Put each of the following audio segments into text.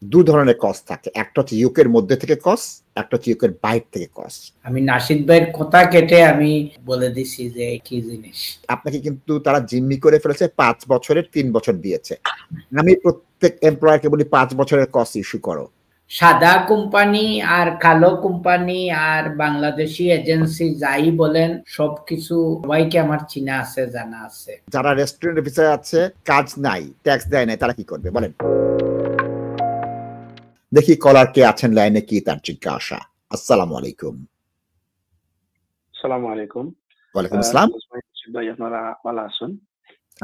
দু ধরনের কস্ট থাকে, একটা হচ্ছে ইউকের মধ্যে থেকে কস্ট, একটা হচ্ছে ইউকের বাইরে থেকে কস্ট। আমি নাশিদ ভাইয়ের কথা কেটে আমি বলে দিছি যে কি জিনিস। আপনাকে কিন্তু তারা জিম্মি করে ফেলেছে, 5 বছরের 3 বছর দিয়েছে। আমি প্রত্যেক এমপ্লয়ারকে বলি 5 বছরের কস্ট ইস্যু করো। সাদা কোম্পানি আর কালো কোম্পানি আর বাংলাদেশি এজেন্সি যাই বলেন সবকিছু সবাইকে আমার চিনা আছে, জানা আছে। যারা রেস্টুরেন্টের ভিতরে আছে, কাজ নাই, ট্যাক্স দেয় নাই, তারা কি করবে বলেন? দেখি কলার কে আছেন লাইনে, কি তার জিজ্ঞাসা। আসসালামু আলাইকুম। আসসালামু আলাইকুম। ওয়ালাইকুম আসসালাম। ভাই আপনারা ভালো আছেন?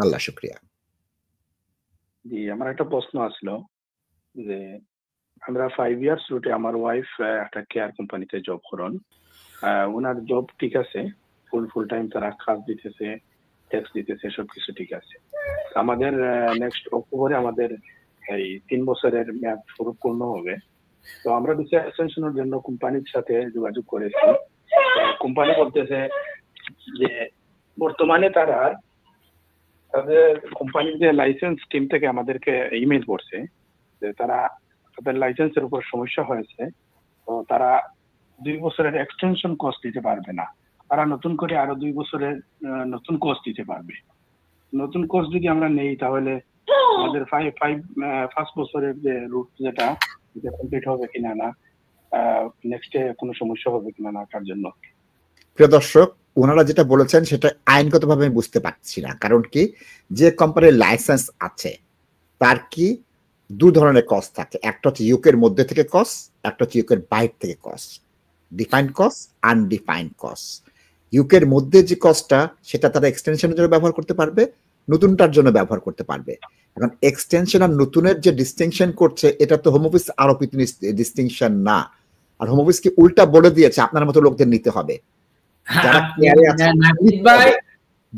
আল্লাহ শুকরিয়া। জি, আমার একটা প্রশ্ন আসলো যে আমরা 5 ইয়ার্স রুটে আমার ওয়াইফ একটা কেয়ার কোম্পানিতে জব করেন। ওনার জব ঠিক আছে, ফুল টাইম তারা কাজ দিতেছে, ট্যাক্স দিতেছে, সবকিছু ঠিক আছে। আমাদের নেক্সট অক্টোবরে আমাদের এই 3 বছরের মেয়াদ পূর্ণ হবে। তো আমরা ভিসা এক্সটেনশনের জন্য কোম্পানির সাথে যোগাযোগ করেছি। কোম্পানি বলতেছে যে বর্তমানে তাদের কোম্পানির যে লাইসেন্স টিম থেকে আমাদেরকে ইমেল করছে যে তাদের লাইসেন্সের উপর সমস্যা হয়েছে, তো তারা 2 বছরের এক্সটেনশন কস্ট দিতে পারবে না। তারা নতুন করে আরো 2 বছরের নতুন কস্ট দিতে পারবে। নতুন কস্ট যদি আমরা নেই তাহলে আমাদের 5 বছরের যে রুট যেটা কমপ্লিট হবে কিনা না, নেক্সটে কোনো সমস্যা হবে কিনা না তার জন্য। প্রিয় দর্শক, ওনারা যেটা বলেছেন সেটা আইনগতভাবে আমি বুঝতে পারছি না। কারণ কি, যে কোম্পানির লাইসেন্স আছে তার কি দু ধরনের কস্ট থাকে, একটা হচ্ছে ইউকের মধ্যে থেকে কস্ট, একটা হচ্ছে ইউকের বাইরে থেকে cost. Defined cost, undefined cost. ইউকের মধ্যে যে কস্টটা সেটা তারা এক্সটেনশনের জন্য ব্যবহার করতে পারবে, নতুনটার জন্য ব্যবহার করতে পারবে। এখন এক্সটেনশন আর নতুনের যে ডিস্টিংশন করছে, এটা তো হোম অফিস আরোপিত ডিস্টিংশন না। আর হোম অফিস কি উল্টা বলে দিয়েছে আপনার মতো লোকদের নিতে হবে।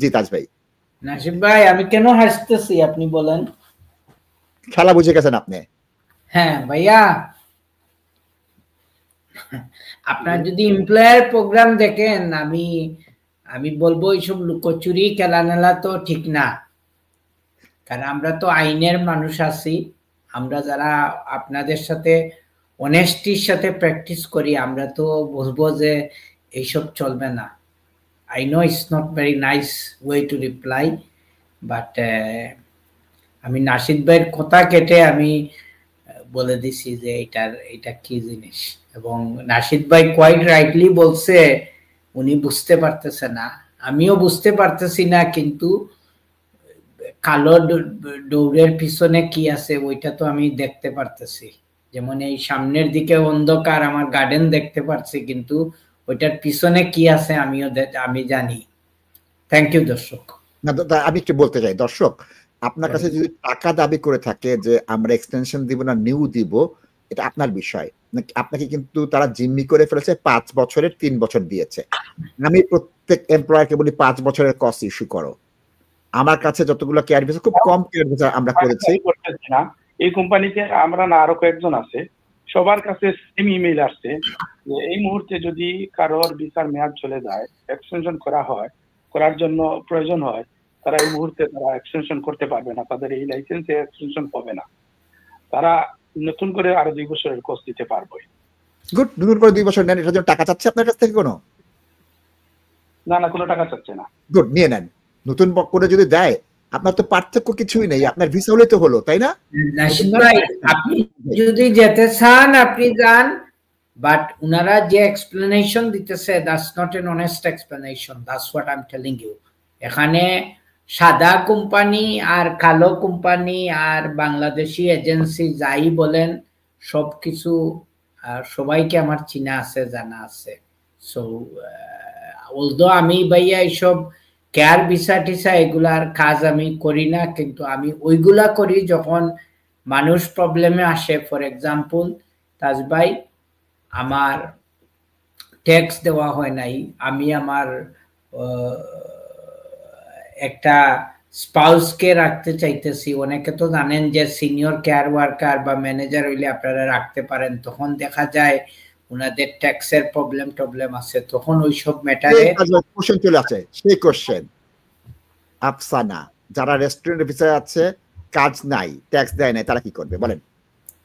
জি তাজ ভাই। নাসিব ভাই, আমি কেন হাসতেছি আপনি বলেন? খেলা বুঝে গেছেন আপনি। হ্যাঁ ভাইয়া, আপনার যদি এমপ্লয়ার প্রোগ্রাম দেখেন, আমি বলবো এইসব লুকোচুরি খেলানেলা তো ঠিক না। কারণ আমরা তো আইনের মানুষ আছি, আমরা যারা আপনাদের সাথে অনেস্টির সাথে প্র্যাকটিস করি, আমরা তো বলবো যে এইসব চলবে না। I know it's not very nice way to reply, but আমি নাশিদ ভাইয়ের কথা কেটে আমি বলে দিছি যে এটা কি জিনিস। এবং নাশিদ ভাই কোয়াইট রাইটলি বলছে উনি বুঝতে পারতেছে না, আমিও বুঝতে পারতেছি না, কিন্তু কালো দৌড়ের পিছনে কি আছে ওইটা তো আমি দেখতে পারতেছি। যেমন এই সামনের দিকে অন্ধকার, আমার গার্ডেন দেখতে পাচ্ছি, কিন্তু ওইটার পিছনে কি আছে আমি জানি। থ্যাংক ইউ দর্শক। আমি একটু বলতে চাই, দর্শক আপনার কাছে যদি টাকা দাবি করে থাকে যে আমরা এক্সটেনশন দিব না নিউ দিব, এটা আপনার বিষয়। আপনাকে কিন্তু তারা জিম্মি করে ফেলেছে, 5 বছরের 3 বছর দিয়েছে। আমি প্রত্যেক এমপ্লয়ারকে বলি 5 বছরের কস্ট ইস্যু করো। আমার কাছে যতগুলো কেয়ার ভিসা, খুব কম কেয়ার ভিসা আমরা করেছি। এই কোম্পানিতে আমরা না আরো কয়েকজন আছে, সবার কাছে সেম ইমেইল আসছে যে এই মুহূর্তে যদি কারোর ভিসার মেয়াদ চলে যায়, এক্সটেনশন করার জন্য প্রয়োজন হয়, তারা এই মুহূর্তে তারা এক্সটেনশন করতে পারবে না, তাদের এই লাইসেন্সে এক্সটেনশন হবে না। তারা নতুন করে আরো 2 বছরের কোর্স দিতে পারবে। গুড, নতুন করে 2 বছর নেন। এটার জন্য টাকা চাচ্ছে আপনার কাছ থেকে কোনো? না, কোনো টাকা চাচ্ছে না। গুড, নিয়ে নেন। নতুন করে যদি দেয়, আপনার তো পার্থক্য কিছুই নেই, আপনার ভিসা হলে তো হলো, তাই না? নাশিদ ভাই, আপনি যদি যেতে চান আপনি যান, বাট উনারা যে এক্সপ্লেনেশন দিতেছে, that's not an honest explanation. That's what I am telling you. এখানে সাদা কোম্পানি আর কালো কোম্পানি আর বাংলাদেশি এজেন্সি যাই বলেন সবকিছু সবাইকে আমার চিনা আছে, জানা আছে। সো অলদো আমি ভাইয়া এইসব কেয়ার ভিসা টিসা এগুলার কাজ আমি করি না, কিন্তু আমি ওইগুলা করি যখন মানুষ প্রবলেমে আসে। ফর এক্সাম্পল, তাজ ভাই, আমার ট্যাক্স দেওয়া হয় নাই, আমি আমার একটা স্পাউসকে রাখতে চাইতেছি। অনেকে তো জানেন যে সিনিয়র কেয়ার ওয়ার্কার বা ম্যানেজার হইলে আপনারা রাখতে পারেন, তখন দেখা যায় ওনাদের ট্যাক্সের প্রবলেম আছে, তখন ওইসব ম্যাটারে কোশ্চেন চলে আসে। সেই কোশ্চেন আফসানা, যারা রেস্টুরেন্টের ভিতরে আছে, কাজ নাই, ট্যাক্স দেয় নাই, তারা কি করবে বলেন?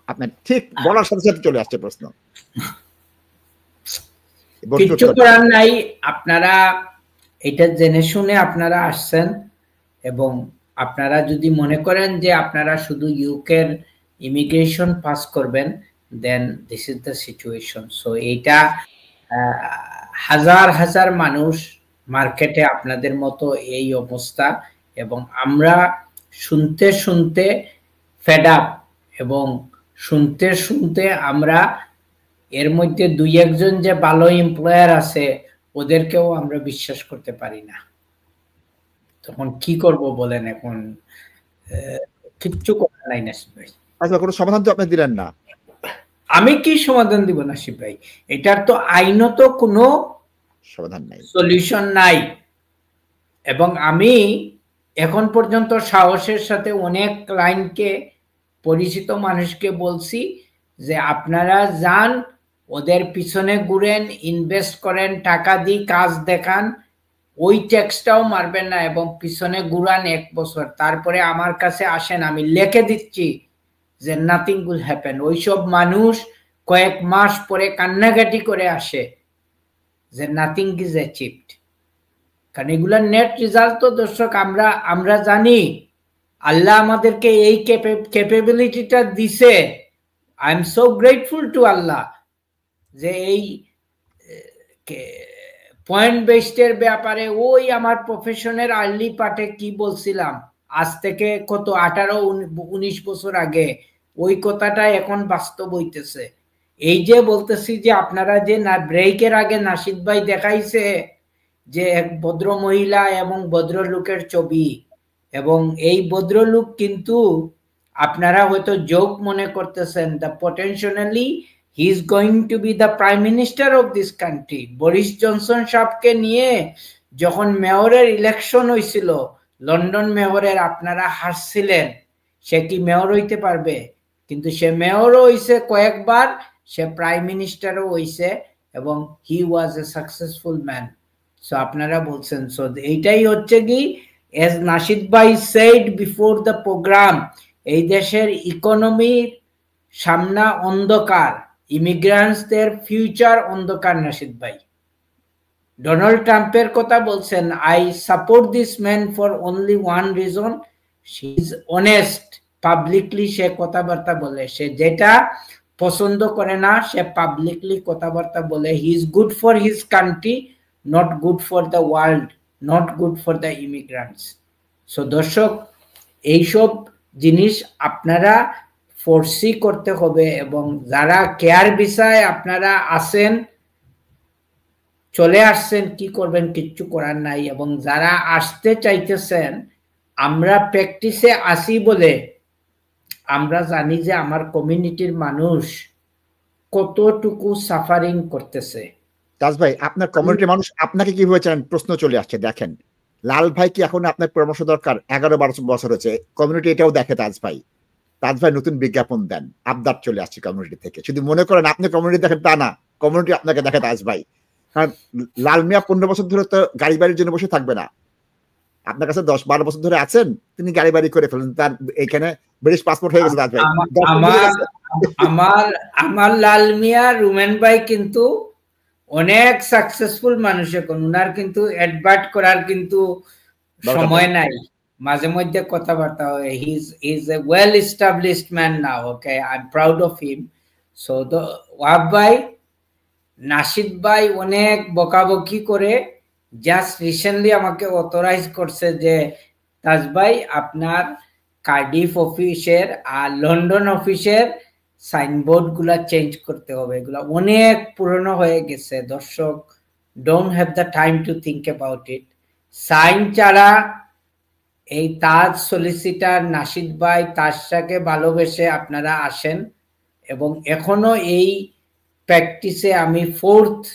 আপনার ঠিক বলার সাথে সাথে চলে আসছে প্রশ্ন। কিছু করার নাই, আপনারা এটা জেনে শুনে আপনারা আসছেন, এবং আপনারা যদি মনে করেন যে আপনারা শুধু ইউকের ইমিগ্রেশন পাস করবেন, then this is the situation. So এইটা হাজার হাজার মানুষ মার্কেটে আপনাদের মতো এই অবস্থা, এবং আমরা শুনতে শুনতে ফেড আপ, এবং শুনতে শুনতে আমরা এর মধ্যে দুই একজন যে ভালো এমপ্লয়ার আছে ওদেরকেও আমরা বিশ্বাস করতে পারি না। তখন কি করব বলেন? এখন কিচ্ছু করার নাই নাসিব ভাই। আচ্ছা, কোনো সমাধান তো আপনি দিলেন না। আমি কি সমাধান দিব নাসিব ভাই? এটার তো আইনত কোনো সমাধান নাই, সলিউশন নাই। এবং আমি এখন পর্যন্ত সাহসের সাথে অনেক ক্লায়েন্টকে, পরিচিত মানুষকে বলছি যে আপনারা যান, ওদের পিছনে ঘুরেন, ইনভেস্ট করেন, টাকা দিয়ে কাজ দেখান, ওই ট্যাক্সটাও মারবেন না, এবং পিছনে ঘুরান 1 বছর, তারপরে আমার কাছে আসেন, আমি লিখে দিচ্ছি যে নাথিং উইল হ্যাপেন। ওইসব মানুষ কয়েক মাস পরে কান্নাকাটি করে আসে যে নাথিং ইজ অ্যাচিভড। কারণ এগুলার নেট রেজাল্ট তো দর্শক আমরা জানি, আল্লাহ আমাদেরকে এই ক্যাপাবিলিটিটা দিছে। I am so grateful to Allah যে এই পয়েন্ট বেসডের ব্যাপারে ওই আমার প্রফেশনের আর্লি পার্টে কি বলছিলাম, আজ থেকে কত 18-19 বছর আগে, ওই কথাটা এখন বাস্তব হইতেছে। এই যে বলতেছি যে আপনারা যে না ব্রেকের আগে নাশিদ ভাই দেখাইছে যে এক ভদ্র মহিলা এবং ভদ্রলোকের ছবি, এবং এই ভদ্রলোক কিন্তু আপনারা হয়তো যোগ মনে করতেছেন, the potentially he is going to B the prime minister of this country. Boris Johnson সাহেবকে নিয়ে যখন মেয়রের ইলেকশন হয়েছিল, লন্ডন মেয়রের, আপনারা হাসছিলেন সে কি মেয়র হইতে পারবে, কিন্তু সে মেয়রও হইছে কয়েকবার, সে প্রাইম মিনিস্টারও হইছে, এবং হি ওয়াজ এ সাকসেসফুল ম্যান। সো আপনারা বলছেন, সো এইটাই হচ্ছে কি, as নাশিদ ভাই said before the program, এই দেশের ইকোনমির সামনা অন্ধকার, ইমিগ্রান্টসদের ফিউচার অন্ধকার। নাশিদ ভাই ডোনাল্ড ট্রাম্পের কথা বলছেন, I support this man for only one reason, she is honest. Publicly সে কথাবার্তা বলে, সে যেটা পছন্দ করে না সে পাবলিকলি কথাবার্তা বলে। He is good for his country, not good for the world, not good for the immigrants. So দর্শক, এইসব জিনিস আপনারা ফোরসি করতে হবে, এবং যারা কেয়ার ভিসায় আপনারা আছেন, চলে আসছেন, কি করবেন কিচ্ছু করার নাই, এবং যারা আসতে চাইতেছেন, আমরা প্র্যাকটিসে আসি বলে আমরা জানি যে আমার কমিউনিটির মানুষ কতটুকু সাফারিং করতেছে। তাজ ভাই, আপনার কমিউনিটির মানুষ আপনাকে কিভাবে চান প্রশ্ন চলে আসছে। দেখেন, লাল ভাই কি এখন আপনার পরামর্শ দরকার? 11-12 বছর হচ্ছে কমিউনিটি এটাও দেখে। তাজ ভাই নতুন বিজ্ঞাপন দেন, আবদার চলে আসছে কমিউনিটি থেকে। শুধু মনে করেন আপনি কমিউনিটি দেখেন তা না, কমিউনিটি আপনাকে দেখে তাজ ভাই। কারণ লাল মিয়া 15 বছর ধরে তো গাড়ি বাড়ির জন্য বসে থাকবে না। আপনার কাছে 10-12 বছর ধরে আছেন, তিনি গাড়ি বাড়ি করে ফেলেন, তার এখানে ব্রিটিশ পাসপোর্ট হয়ে গেছে। তাজ ভাই, আমার লাল মিয়া রুমেন ভাই কিন্তু অনেক সাকসেসফুল মানুষ। এখন উনার কিন্তু অ্যাডভার্ট করার কিন্তু সময় নাই, মাঝে মধ্যে কথাবার্তা হয়। He is a well established man now, okay, I am proud of him. So Wahab ভাই, নাশিদ ভাই অনেক বকাবকি করে জাস্ট রিসেন্টলি আমাকে অথরাইজ করছে যে তাজ ভাই আপনার কার্ডিফ অফিসের আর লন্ডন অফিসের সাইনবোর্ড গুলা চেঞ্জ করতে হবে, এগুলা অনেক পুরনো হয়ে গেছে। দর্শক, don't have the time to think about it. Sign ছাড়া এই তাজ সলিসিটার নাশিদ ভাই তাজটাকে ভালোবেসে আপনারা আসেন, এবং এখনো এই প্র্যাকটিসে আমি 4th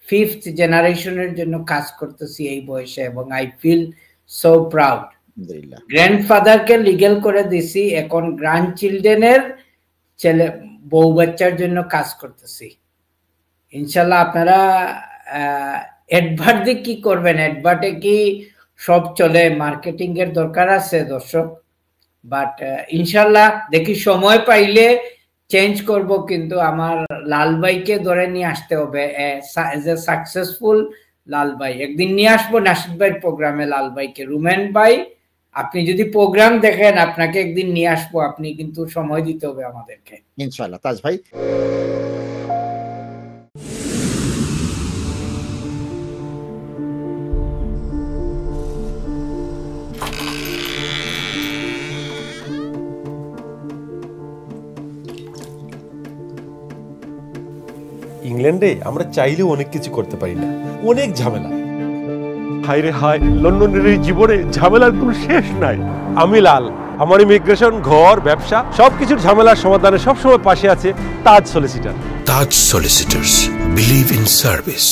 5th জেনারেশনের জন্য কাজ করতেছি এই বয়সে, এবং আই ফিল সো প্রাউড। গ্র্যান্ডফাদারকে লিগ্যাল করে দিছি, এখন গ্র্যান্ড চিলড্রেনের ছেলে বউ বাচ্চার জন্য কাজ করতেছি। ইনশাল্লাহ আপনারা অ্যাডভার্ট দিয়ে কি করবেন? অ্যাডভার্টে কি সব চলে? মার্কেটিং এর দরকার আছে দর্শক, বাট ইনশাল্লাহ দেখি সময় পাইলে চেঞ্জ করব, কিন্তু আমার লাল ভাইকে ধরে নিয়ে আসতে হবে এজ এ সাকসেসফুল লাল ভাই। একদিন নিয়ে আসবো নাশিদ ভাইয়ের প্রোগ্রামে লাল ভাইকে। রুমেন ভাই, আপনি যদি প্রোগ্রাম দেখেন আপনাকে একদিন নিয়ে আসবো, আপনি কিন্তু সময় দিতে হবে আমাদেরকে। ইনশাআল্লাহ। তাজ ভাই, ইংল্যান্ডে আমরা চাইলেও অনেক কিছু করতে পারি না, অনেক ঝামেলা। হায় রে হায়, লন্ডনের এই জীবনে ঝামেলার কোনো শেষ নাই। আমি লাল, আমার ইমিগ্রেশন, ঘর, ব্যবসা সবকিছুর ঝামেলার সমাধানে সবসময় পাশে আছে Taj solicitor. Taj solicitors, believe in service.